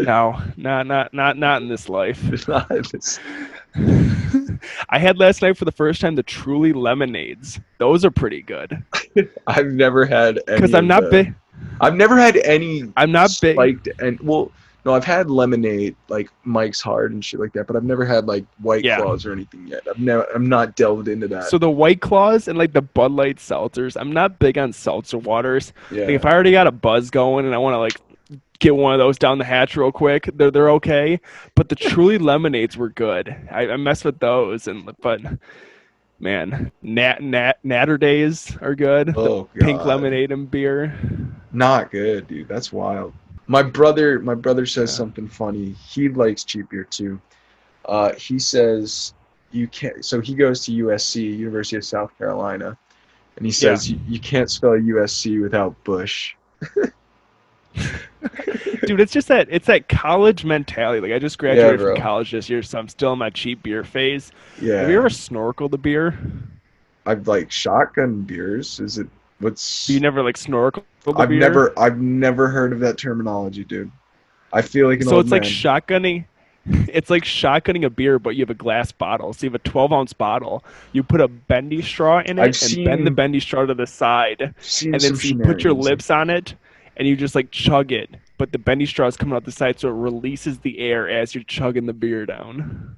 no, not in this life. It's not this. I had last night for the first time the Truly lemonades. Those are pretty good. I've never had Cause any of the. I've never had any I'm not big. spiked and well, no, I've had lemonade like Mike's Hard and shit like that, but I've never had like White Yeah. Claws or anything yet. I'm not delved into that. So the White Claws and like the Bud Light seltzers. I'm not big on seltzer waters. Yeah. Like if I already got a buzz going and I want to like get one of those down the hatch real quick, they're okay. But the Truly lemonades were good. I messed with those but man, Natter Days are good. Oh The pink God. lemonade and beer. Not good, dude. That's wild. My brother says Yeah. something funny. He likes cheap beer too. He says you can't. So he goes to USC, University of South Carolina, and he says you can't spell USC without Bush. Dude, it's that college mentality. Like I just Yeah, graduated bro. from college this year, so I'm still in my cheap beer phase. Have you Yeah, ever snorkeled a beer? I've like shotgun beers. Is it what's? You never like snorkeled a beer? I've never heard of that terminology, dude. I feel like an So old it's like man. shotgunning. It's like shotgunning a beer, but you have a glass bottle. So you have a 12-ounce bottle. You put a bendy straw in I've it and bend the seen bendy straw to the side, seen and then some so you put your shenanigans. lips on it, and you just like chug it. But the bendy straw is coming out the side, so it releases the air as you're chugging the beer down.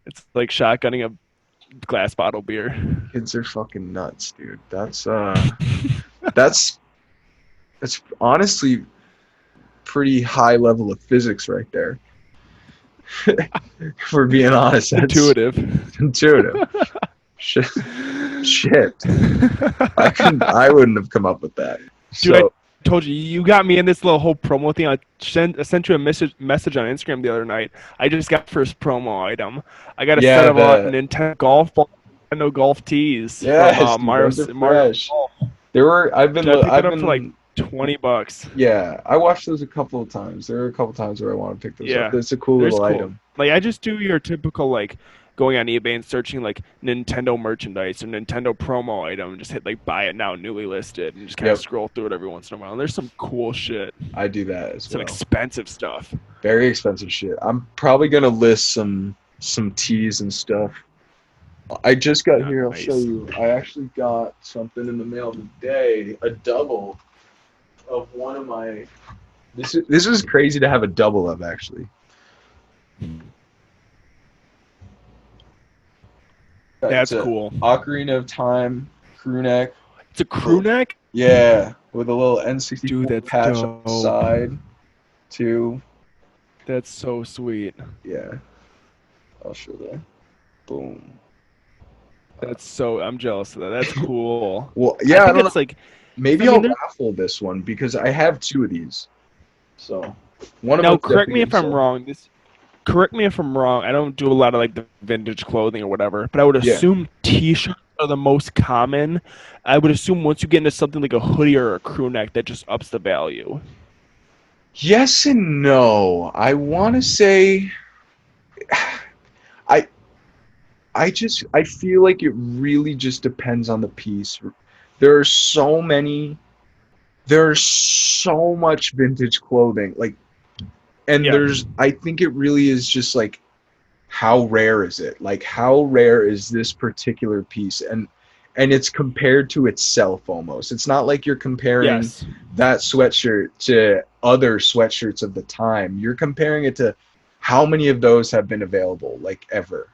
It's like shotgunning a glass bottle beer. Kids are fucking nuts, dude. That's that's honestly pretty high level of physics right there. If we're being honest, that's Intuitive. intuitive. Shit, shit. I wouldn't have come up with that. Dude, I So told you, you got me in this little whole promo thing. I sent you a message on Instagram the other night. I just got first promo item. I got a set yeah, of Nintendo Golf tees yes, from dude, those are Mario fresh. Golf. There were Dude, I picked it up for like $20. yeah, I watched those a couple of times. There were a couple of times where I want to pick those up. Yeah, That's a cool there's little cool. item. Like I just do your typical like going on eBay and searching like Nintendo merchandise or Nintendo promo item and just hit like buy it now newly listed and just kind of Yep, scroll through it every once in a while. And there's some cool shit, I do that as some well. expensive stuff. Very expensive shit. I'm probably gonna list some teas and stuff. I just got here. I'll show Nice. you. I actually got something in the mail today. A double of one of my. This is crazy to have a double of actually. That's It's a cool. Ocarina of Time crew neck. It's a crew neck? Yeah, with a little Dude, N64 that's patch on the dope. side. Too. That's so sweet. Yeah, I'll show that. Boom. I'm jealous of that. That's cool. Well, I yeah, I think don't know. it's like, Maybe I I'll mean, raffle this one because I have two of these. So one of now them correct me definitely if I'm sold. wrong. Correct me if I'm wrong. I don't do a lot of like the vintage clothing or whatever, but I would Yeah. assume t-shirts are the most common. I would assume once you get into something like a hoodie or a crew neck, that just ups the value. Yes and no. I want to say I I feel like it really just depends on the piece. There are so many there's so much vintage clothing like and Yeah. I think it really is just like how rare is it? Like how rare is this particular piece? And it's compared to itself almost. It's not like you're comparing Yes. that sweatshirt to other sweatshirts of the time. You're comparing it to how many of those have been available like ever,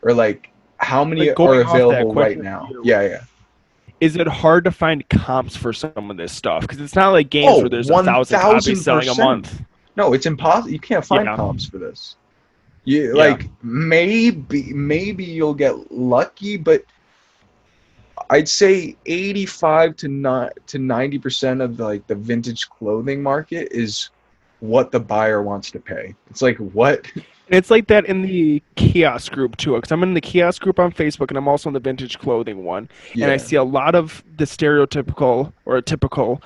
or like how many Like are going off that available right question now. earlier, Yeah, yeah. is it hard to find comps for some of this stuff? Because it's not like games Oh, where there's 1,000 copies selling a 1000%. month. No, it's impossible. You can't find Yeah. comps for this. You Yeah. like maybe you'll get lucky, but I'd say 85 to 90% of the vintage clothing market is what the buyer wants to pay. It's like what And it's like that in the kiosk group too, because I'm in the kiosk group on Facebook, and I'm also in the vintage clothing one, and I Yeah, see a lot of the stereotypical or typical,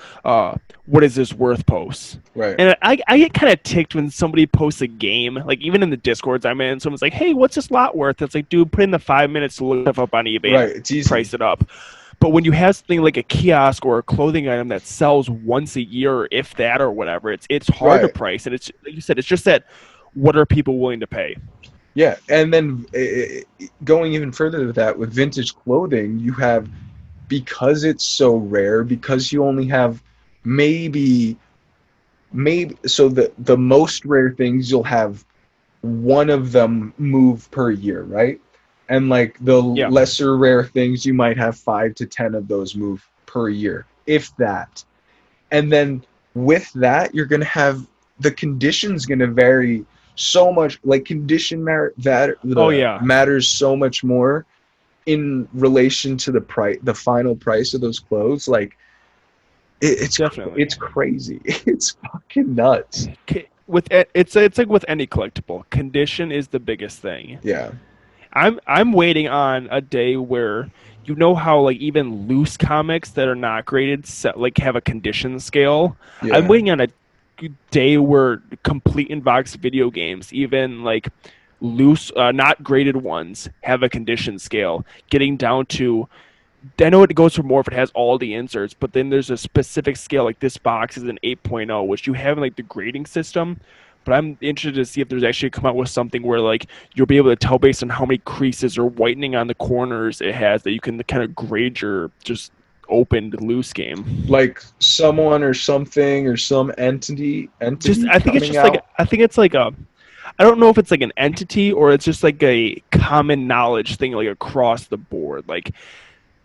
"what is this worth?" posts. right, And I get kind of ticked when somebody posts a game, like even in the discords I'm in, someone's like, "Hey, what's this lot worth?" It's like, dude, put in the 5 minutes to look stuff up on eBay right. and It's easy. price it up. But when you have something like a kiosk or a clothing item that sells once a year, if that or whatever, it's hard to Right. price, and it's like you said, it's just that what are people willing to pay? Yeah, and then going even further with that, with vintage clothing, you have because it's so rare, because you only have maybe so the most rare things you'll have one of them move per year, right? And like the Yeah, lesser rare things, you might have 5 to 10 of those move per year, if that. And then with that, you're gonna have the conditions gonna vary so much. Like that oh the yeah, matters so much more in relation to the price, the final price of those clothes. Like definitely. it's crazy. It's fucking nuts. It's like with any collectible, condition is the biggest thing. Yeah, I'm waiting on a day where you know how like even loose comics that are not graded set, like have a condition scale. I'm yeah. waiting on a day where complete in box video games, even like loose, not graded ones, have a condition scale, getting down to I know it goes for more if it has all the inserts, but then there's a specific scale like this box is an 8.0, which you have in like the grading system. But I'm interested to see if there's actually come out with something where like you'll be able to tell based on how many creases or whitening on the corners it has that you can kind of grade your just opened loose game. Like someone or something or some Just entity I think it's coming just like out. I think it's like a I don't know if it's like an entity or it's just like a common knowledge thing like across the board. Like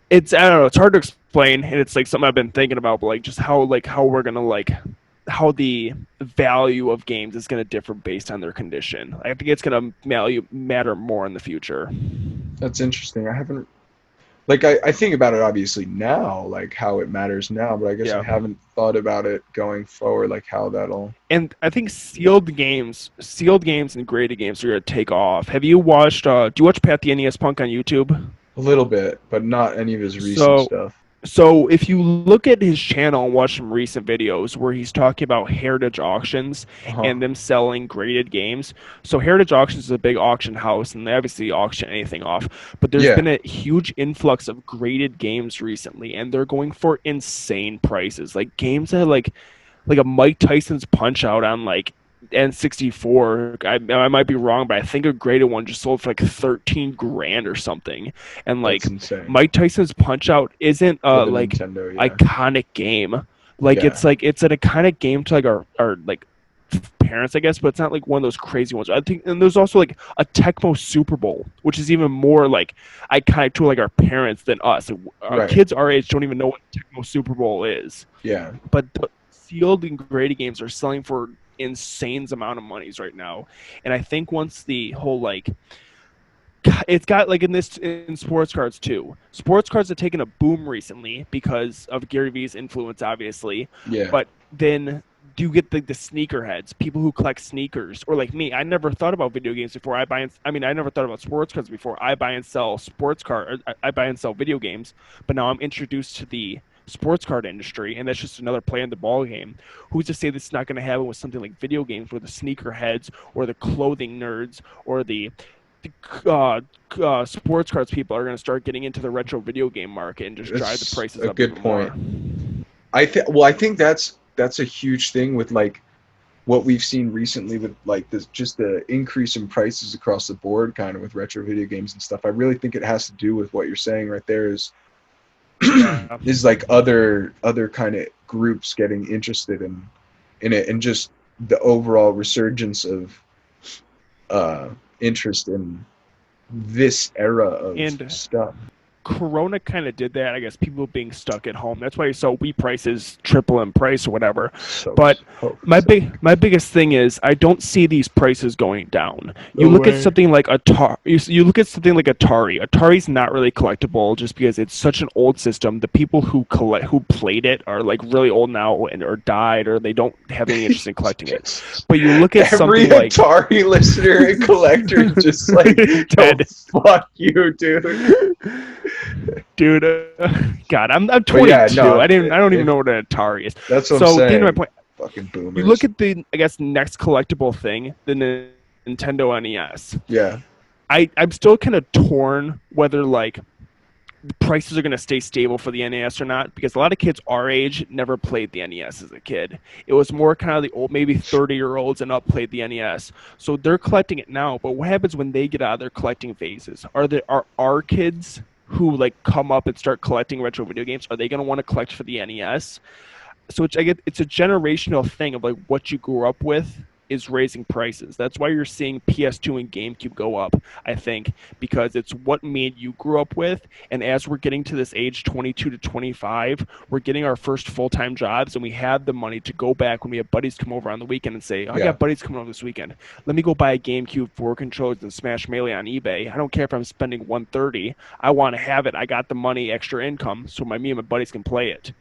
it's I don't know, it's hard to explain, and it's like something I've been thinking about, but like how we're gonna like how the value of games is gonna differ based on their condition. I think it's gonna matter more in the future. That's interesting. I haven't like I think about it obviously now, like how it matters now, but I guess I Yeah, haven't thought about it going forward, like how that'll and I think sealed games, and graded games are gonna take off. Have you watched? Do you watch Pat the NES Punk on YouTube? a little bit, but not any of his recent So stuff. So if you look at his channel and watch some recent videos where he's talking about heritage auctions Uh-huh. and them selling graded games. So heritage auctions is a big auction house and they obviously auction anything off. But there's Yeah. been a huge influx of graded games recently and they're going for insane prices. Like games that like a Mike Tyson's Punch Out on like N64. I might be wrong, but I think a graded one just sold for like 13 grand or something. And That's like insane. Mike Tyson's Punch Out isn't For the like Nintendo, yeah. iconic game. Yeah. Like it's an iconic game to like our like parents, I guess, but it's not like one of those crazy ones. I think, and there's also like a Tecmo Super Bowl, which is even more like iconic to like our parents than us. Right. Kids our age don't even know what Tecmo Super Bowl is, Yeah. but the sealed and graded games are selling for insane amount of monies right now. And I think once the whole like it's got like in this in sports cards too. Sports cards have taken a boom recently because of Gary Vee's influence, obviously. Yeah. But then do you get the sneakerheads, people who collect sneakers, or like me? I never thought about video games before. I mean, I never thought about sports cards before. I buy and sell sports card. I buy and sell video games, but now I'm introduced to the sports card industry, and that's just another play in the ball game. Who's to say this is not going to happen with something like video games, where the sneakerheads or the clothing nerds or uh, sports cards people are going to start getting into the retro video game market and just drive the That's prices a up good even more. point. I think that's a huge thing with like what we've seen recently with like this just the increase in prices across the board kind of with retro video games and stuff. I really think it has to do with what you're saying right there Yeah, is like other kind of groups getting interested in it and just the overall resurgence of uh interest in this era of and stuff. Corona kind of did that. I guess people being stuck at home. That's why you saw Wii prices triple in price or whatever. But my biggest thing is I don't see these prices going down. You No look at way. something like Atari. You look at something like Atari. Atari's not really collectible just because it's such an old system. The people who played it are like really old now and or died or they don't have any interest in collecting it. But you look at Every something like Atari listener and collector just like, no, dead. fuck you, dude. Dude, God, I'm But 22. yeah, no, I don't even know what an Atari is. that's what I'm So getting to my saying. point, Fucking boomers. you look at the I guess next collectible thing, the Nintendo NES. Yeah. I'm still kind of torn whether like the prices are going to stay stable for the NES or not because a lot of kids our age never played the NES as a kid. It was more kind of the old, maybe 30-year-olds and up played the NES. So they're collecting it now. But what happens when they get out of their collecting phases? Are our kids who like come up and start collecting retro video games? Are they going to want to collect for the NES? So I get it's a generational thing of like what you grew up with is raising prices. That's why you're seeing PS2 and GameCube go up, I think, because it's what made you grew up with. And as we're getting to this age, 22 to 25, we're getting our first full-time jobs, and we have the money to go back when we have buddies come over on the weekend and say, I got buddies coming over this weekend. Let me go buy a GameCube, 4 controllers, and Smash Melee on eBay. I don't care if I'm spending $130. I want to have it. I got the money, extra income, so me and my buddies can play it.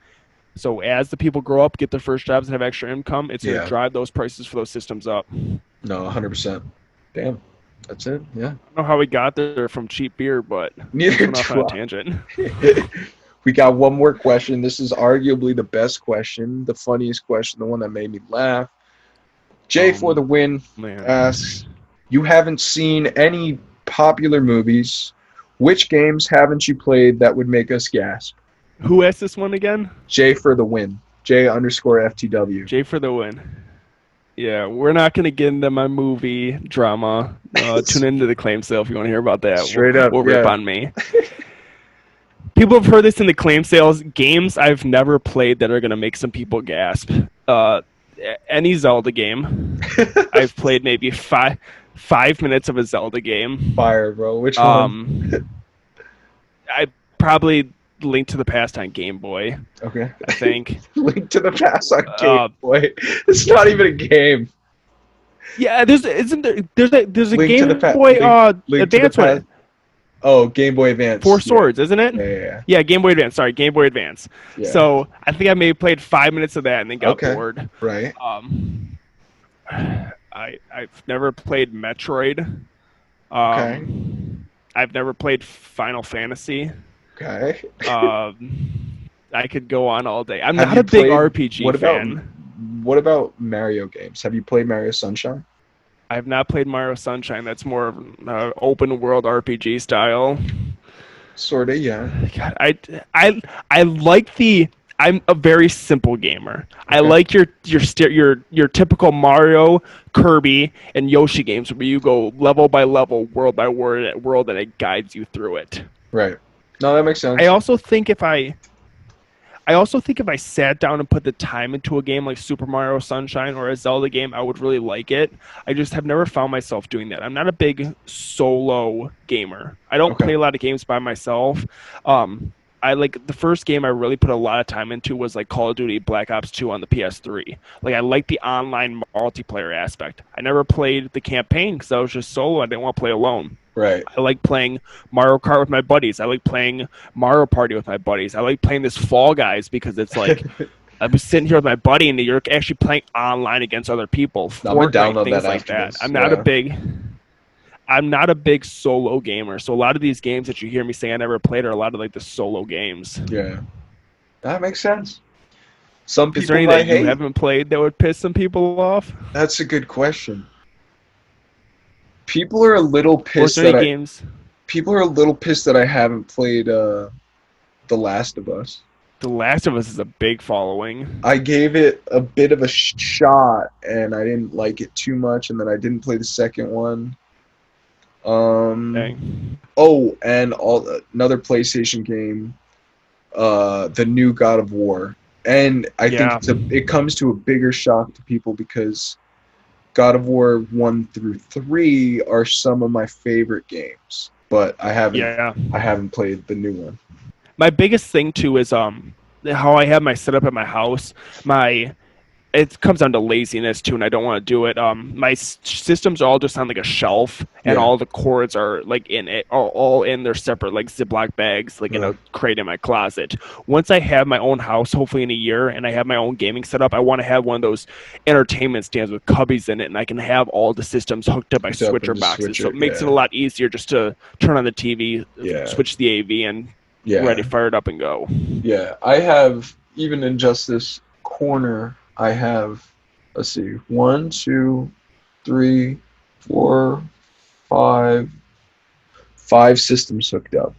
So as the people grow up, get their first jobs, and have extra income, it's going to drive those prices for those systems up. No, 100%. Damn. That's it. Yeah. I don't know how we got there from cheap beer, but neither off on a tangent. We got one more question. This is arguably the best question, the funniest question, the one that made me laugh. Jay for the win asks, you haven't seen any popular movies. Which games haven't you played that would make us gasp? Who asked this one again? J for the win. J_FTW. J for the win. Yeah, we're not going to get into my movie drama. Tune into the claim sale if you want to hear about that. Straight up, we'll rip on me. People have heard this in the claim sales. Games I've never played that are going to make some people gasp. Any Zelda game. I've played maybe five minutes of a Zelda game. Fire, bro. Which one? I probably Link to the Past on Game Boy. Okay. I think. Link to the Past on Game Boy. It's not even a game. Yeah, there's a Link Game Boy Link Advance one. Oh, Game Boy Advance. 4 Swords, isn't it? Yeah. Yeah, Game Boy Advance. Sorry, Game Boy Advance. Yeah. So I think I maybe played 5 minutes of that and then got bored. Right. I've never played Metroid. Okay. I've never played Final Fantasy. Okay. I could go on all day. I'm not a big RPG fan. What about Mario games? Have you played Mario Sunshine? I have not played Mario Sunshine. That's more of an open world RPG style. Sorta, yeah. God, I like the. I'm a very simple gamer. Okay. I like your typical Mario, Kirby, and Yoshi games where you go level by level, world by world, and it guides you through it. Right. No, that makes sense. I also think if I sat down and put the time into a game like Super Mario Sunshine or a Zelda game, I would really like it. I just have never found myself doing that. I'm not a big solo gamer. I don't play a lot of games by myself. I like the first game I really put a lot of time into was like Call of Duty Black Ops 2 on the PS3. Like I like the online multiplayer aspect. I never played the campaign because I was just solo. I didn't want to play alone. Right. I like playing Mario Kart with my buddies. I like playing Mario Party with my buddies. I like playing this Fall Guys because it's like I'm sitting here with my buddy and you're actually playing online against other people. Fortnite, things like that. I'm not a big solo gamer. So a lot of these games that you hear me say I never played are a lot of like the solo games. Yeah. That makes sense. Some people Is there any that you haven't played that would piss some people off? That's a good question. People are a little pissed People are a little pissed that I haven't played The Last of Us. The Last of Us is a big following. I gave it a bit of a shot and I didn't like it too much, and then I didn't play the second one. Oh, and another PlayStation game, the new God of War, and I think it comes to a bigger shock to people because God of War 1 through 3 are some of my favorite games. but I Yeah. haven't played the new one. My biggest thing too is how I have my setup at my house. My It comes down to laziness too, and I don't want to do it. My systems are all just on like a shelf, and Yeah. all the cords are like in it, all in their separate like Ziploc bags, like in Uh, a crate in my closet. Once I have my own house, hopefully in a year, and I have my own gaming setup, I want to have one of those entertainment stands with cubbies in it, and I can have all the systems hooked up by Hooked up and switcher just boxes. switch So it. it makes it a Yeah. lot easier just to turn on the TV, Yeah. switch the AV, and ready, Yeah. fire it up, and go. Yeah. I have, even in just this corner, I have, let's see, one, two, three, four, five, five systems hooked up.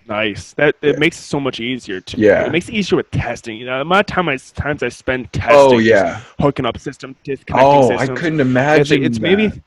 Nice. That it Yeah. makes it so much easier too. It Yeah. makes it easier with testing. You know, the amount of times I spend Oh testing, just yeah. hooking up systems, disconnecting Oh, I systems. couldn't It's imagine maybe. that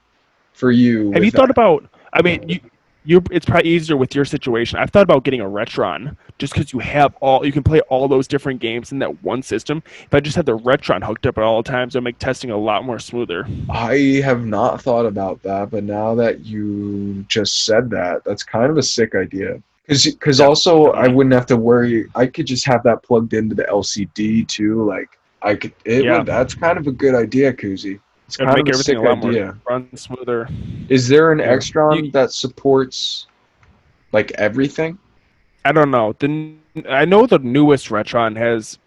for you Have you with thought that. about? I mean, you. It's probably easier with your situation. I've thought about getting a Retron just because you can play all those different games in that one system. If I just had the Retron hooked up at all times, it'll make testing a lot more smoother. I have not thought about that, but now that you just said that, that's kind of a sick idea. Because also I Definitely. wouldn't have to worry. I could just have that plugged into the LCD too. Like I could, it Yeah, would. That's kind of a good idea, Kuzi. It's it'd kind of make a everything sick a lot more idea. run smoother. Is there an Here, Extron that supports like everything? I don't know. I know the newest Retron has.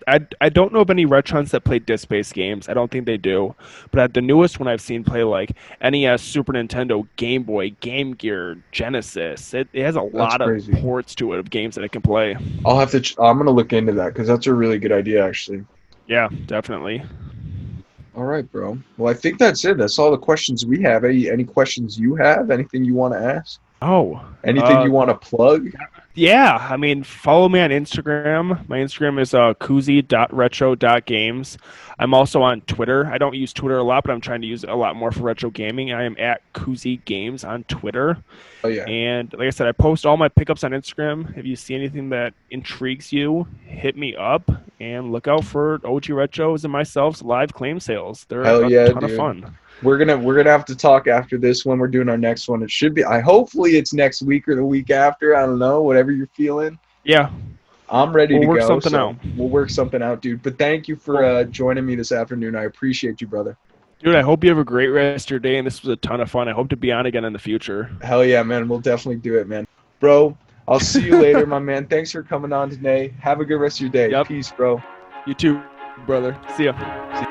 I don't know of any Retrons that play disc-based games. I don't think they do. But the newest one I've seen play like NES, Super Nintendo, Game Boy, Game Gear, Genesis. It has a That's lot of crazy. ports to it of games that it can play. I'll have to. I'm gonna look into that because that's a really good idea, actually. Yeah, definitely. All right, bro. Well, I think that's it. That's all the questions we have. Any questions you have? Anything you want to ask? Oh, Anything you want to plug? yeah, I mean, follow me on Instagram. My Instagram is Cousi.Retro.Games. I'm also on Twitter. I don't use Twitter a lot, but I'm trying to use it a lot more for retro gaming. I am at Cousi Games on Twitter. Oh yeah. And like I said, I post all my pickups on Instagram. If you see anything that intrigues you, hit me up and look out for OG Retros and myself's live claim sales. They're Hell a yeah, ton of dude. fun. We're gonna have to talk after this when we're doing our next one. It should be. I hopefully it's next week or the week after. I don't know. Whatever you're feeling. Yeah, I'm ready we'll to work go. something So out. we'll work something out, dude. But thank you for Well, joining me this afternoon. I appreciate you, brother. dude, I hope you have a great rest of your day, and this was a ton of fun. I hope to be on again in the future. Hell yeah, man. We'll definitely do it, man. Bro, I'll see you later, my man. Thanks for coming on today. Have a good rest of your day. Yep, Peace, bro. you too, brother. See ya. See